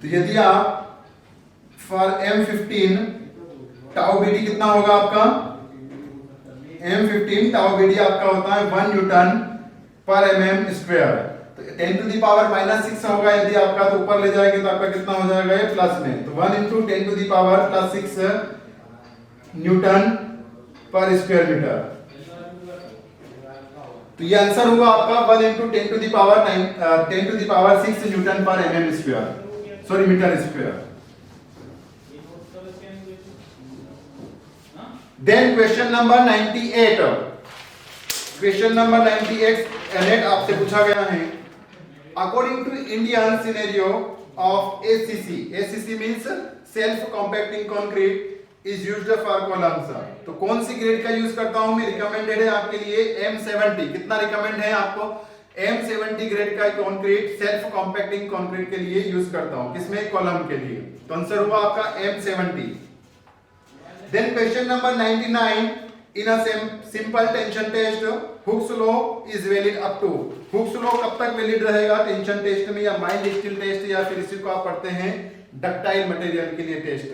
S1: तो यदि आप फॉर M15 टाउ बीडी कितना होगा आपका? M15 टाउ बीडी आपका होता है 1 न्यूटन पर mm स्क्वायर। तो 10⁻⁻6 होगा यदि आपका, तो ऊपर ले जाएंगे तो आपका कितना हो जाएगा? ये प्लस में, तो 1 × 10⁻+6 न्यूटन पर स्क्वायर मीटर। तो ये आंसर होगा आपका 1 × 10⁻6 newton per mm square, sorry metre square. Then question number 98। Question number 98 आपसे पूछा गया है, according to Indian scenario of ACC means self compacting concrete is used for columns. तो कौन सी ग्रेड का यूज करता हूं मैं? रिकमेंडेड है आपके लिए M70। कितना रिकमेंड है आपको? M70 ग्रेड का कंक्रीट सेल्फ कॉम्पैक्टिंग कंक्रीट के लिए यूज करता हूं। किसमें? कॉलम के लिए। तो आंसर हुआ आपका M70। Then question number 99, in a simple tension test Hooke's law is valid up to. Hooke's law कब तक वैलिड रहेगा टेंशन टेस्ट में, या माइल्ड स्टील टेस्ट, या फिर इसी को आप पढ़ते हैं डक्टाइल मटेरियल के लिए टेस्ट।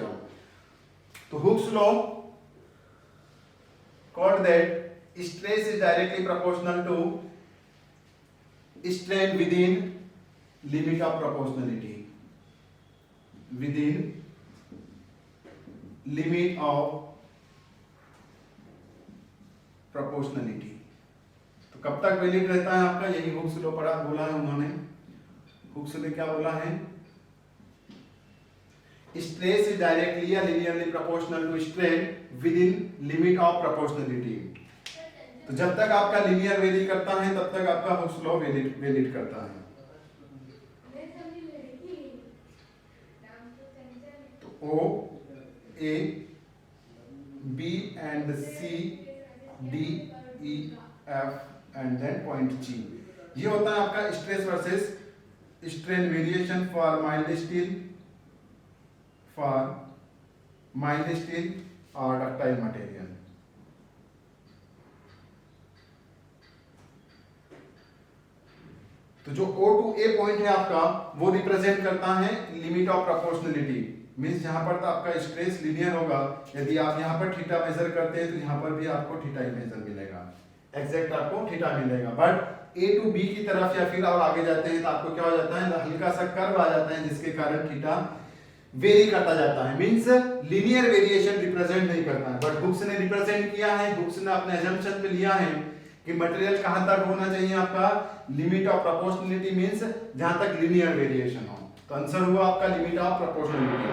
S1: तो Hooke's law called that stress is directly proportional to strain within limit of proportionality, within limit of proportionality। तो कब तक वैलिड रहता है आपका? यही हुक्स लॉ पढ़ा बोला है उन्होंने। हुक्स ने क्या बोला है? स्ट्रेस इज डायरेक्टली या linearly proportional to strain within limit of proportionality. तो जब तक आपका लिनियर वेरी करता है तब तक आपका हुक्स लॉ वैलिड करता है। तो O, A, B and C, D, E, F and then point G। ये होता है आपका stress versus strain variation for mild steel, और डक्टाइल मटेरियल। तो जो O to A पॉइंट है आपका वो रिप्रेजेंट करता है लिमिट ऑफ प्रोपोर्शनलिटी। मींस जहां पर तो आपका स्ट्रेस लीनियर होगा, यदि आप यहां पर थीटा मेजर करते हैं तो यहां पर भी आपको थीटा ही मेजर मिलेगा, एग्जैक्ट आपको थीटा मिलेगा। बट A to B की तरफ या फिर और आगे जाते हैं तो आपको क्या हो जाता है? हल्का सा कर्व आ जाता है जिसके कारण थीटा वेरी करता जाता है। मींस लीनियर वेरिएशन रिप्रेजेंट नहीं करता है, बट हुक्स ने रिप्रेजेंट किया है। हुक्स ने अपने अजम्पशन में लिया है कि मटेरियल कहां तक होना चाहिए आपका? लिमिट ऑफ प्रोपोर्शनलिटी मींस जहां तक लीनियर वेरिएशन हो। तो आंसर हुआ आपका लिमिट ऑफ प्रोपोर्शनलिटी।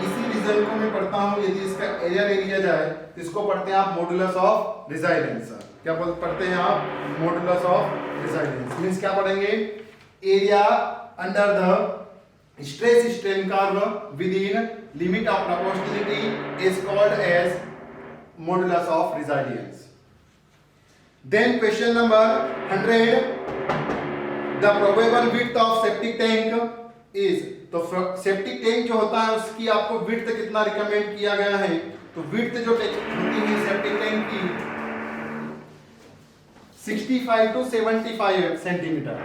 S1: इसी रीजन को मैं पढ़ता हूं, यदि इसका एरिया एरिया जाए तो इसको पढ़ते हैं आप मॉडुलस ऑफ रेजिलियंस। क्या पढ़ते हैं आप? Modulus of resilience. मींस क्या पढ़ेंगे? Area under the stress strain curve within limit of proportionality is called as modulus of resilience। Then question number 100, the probable width of septic tank is। तो septic tank जो होता है उसकी आपको width कितना recommend किया गया है? तो विड्थ जो होती है सेप्टिक टैंक की 65 to 75 सेंटीमीटर।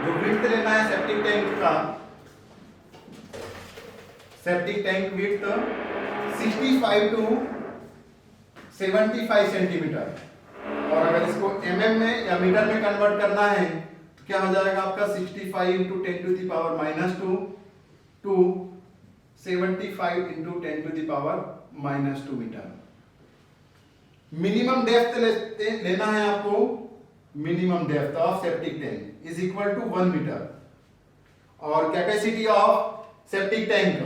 S1: जो विड्थ लेना है सेप्टिक टैंक का, septic tank width 65 to 75 centimetre, और अगर इसको mm में या मीटर में कन्वर्ट करना है तो क्या हो जाएगा आपका 65 into 10 to the power -2 to 75 into 10 to the power -2 metre. Minimum depth लेना है आपको, minimum depth of septic tank is equal to 1 metre, और capacity of septic tank,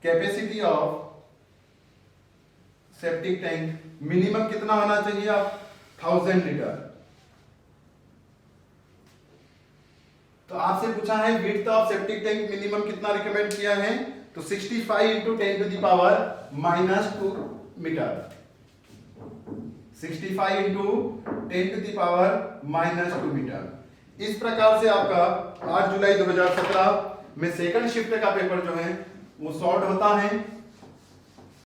S1: capacity of septic tank minimum कितना होना चाहिए आप 1000 लीटर। तो आपसे पूछा है width of septic tank minimum कितना रिकमेंड किया है, तो 65 into 10 to the power -2 metre, 65 into 10 to the power -2 metre. इस प्रकार से आपका 8 जुलाई 2017 में सेकंड शिफ्ट का पेपर जो है वो सॉल्व होता है।